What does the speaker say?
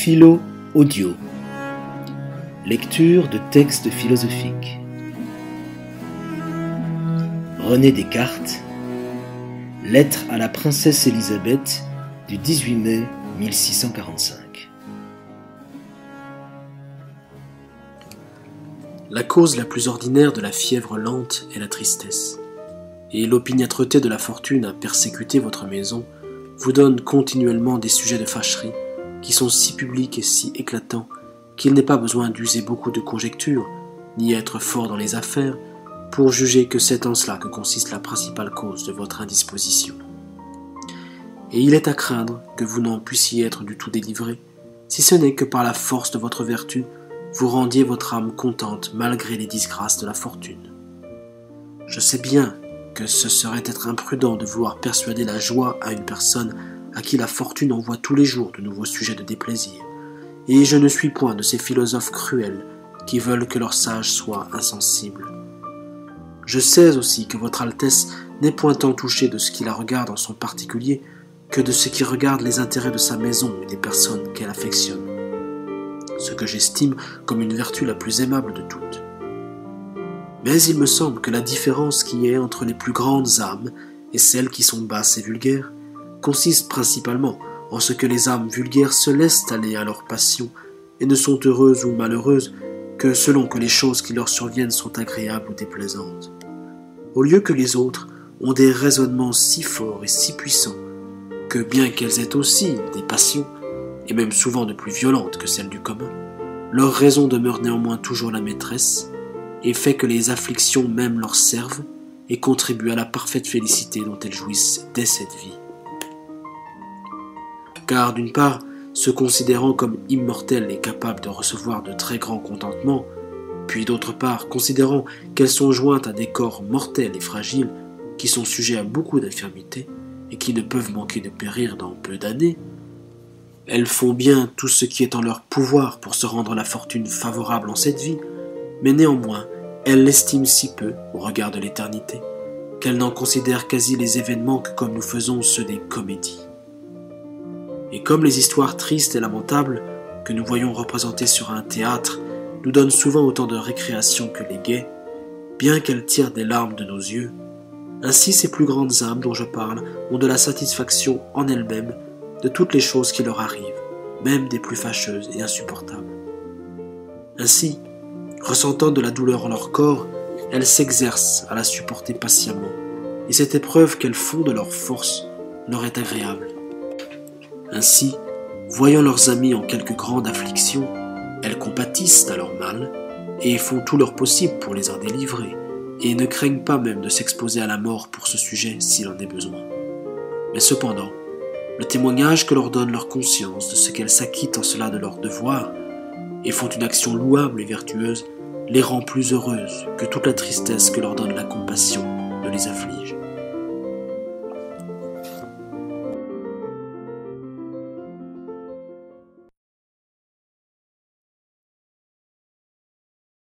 Philo audio. Lecture de textes philosophiques. René Descartes. Lettre à la princesse Élisabeth du 18 mai 1645. La cause la plus ordinaire de la fièvre lente est la tristesse, et l'opiniâtreté de la fortune à persécuter votre maison vous donne continuellement des sujets de fâcherie qui sont si publics et si éclatants qu'il n'est pas besoin d'user beaucoup de conjectures, ni être fort dans les affaires, pour juger que c'est en cela que consiste la principale cause de votre indisposition. Et il est à craindre que vous n'en puissiez être du tout délivré, si ce n'est que par la force de votre vertu, vous rendiez votre âme contente malgré les disgrâces de la fortune. Je sais bien que ce serait être imprudent de vouloir persuader la joie à une personne à qui la fortune envoie tous les jours de nouveaux sujets de déplaisir, et je ne suis point de ces philosophes cruels qui veulent que leurs sages soient insensibles. Je sais aussi que votre Altesse n'est point tant touchée de ce qui la regarde en son particulier que de ce qui regarde les intérêts de sa maison et des personnes qu'elle affectionne, ce que j'estime comme une vertu la plus aimable de toutes. Mais il me semble que la différence qui est entre les plus grandes âmes et celles qui sont basses et vulgaires consiste principalement en ce que les âmes vulgaires se laissent aller à leurs passions et ne sont heureuses ou malheureuses que selon que les choses qui leur surviennent sont agréables ou déplaisantes, au lieu que les autres ont des raisonnements si forts et si puissants que, bien qu'elles aient aussi des passions, et même souvent de plus violentes que celles du commun, leur raison demeure néanmoins toujours la maîtresse et fait que les afflictions même leur servent et contribuent à la parfaite félicité dont elles jouissent dès cette vie. Car d'une part, se considérant comme immortelles et capables de recevoir de très grands contentements, puis d'autre part, considérant qu'elles sont jointes à des corps mortels et fragiles qui sont sujets à beaucoup d'infirmités et qui ne peuvent manquer de périr dans peu d'années, elles font bien tout ce qui est en leur pouvoir pour se rendre la fortune favorable en cette vie, mais néanmoins, elles l'estiment si peu au regard de l'éternité qu'elles n'en considèrent quasi les événements que comme nous faisons ceux des comédies. Et comme les histoires tristes et lamentables que nous voyons représentées sur un théâtre nous donnent souvent autant de récréation que les gaies, bien qu'elles tirent des larmes de nos yeux, ainsi ces plus grandes âmes dont je parle ont de la satisfaction en elles-mêmes de toutes les choses qui leur arrivent, même des plus fâcheuses et insupportables. Ainsi, ressentant de la douleur en leur corps, elles s'exercent à la supporter patiemment, et cette épreuve qu'elles font de leur force leur est agréable. Ainsi, voyant leurs amis en quelque grande affliction, elles compatissent à leur mal et font tout leur possible pour les en délivrer, et ne craignent pas même de s'exposer à la mort pour ce sujet s'il en est besoin. Mais cependant, le témoignage que leur donne leur conscience de ce qu'elles s'acquittent en cela de leur devoir, et font une action louable et vertueuse, les rend plus heureuses que toute la tristesse que leur donne la compassion de les afflige.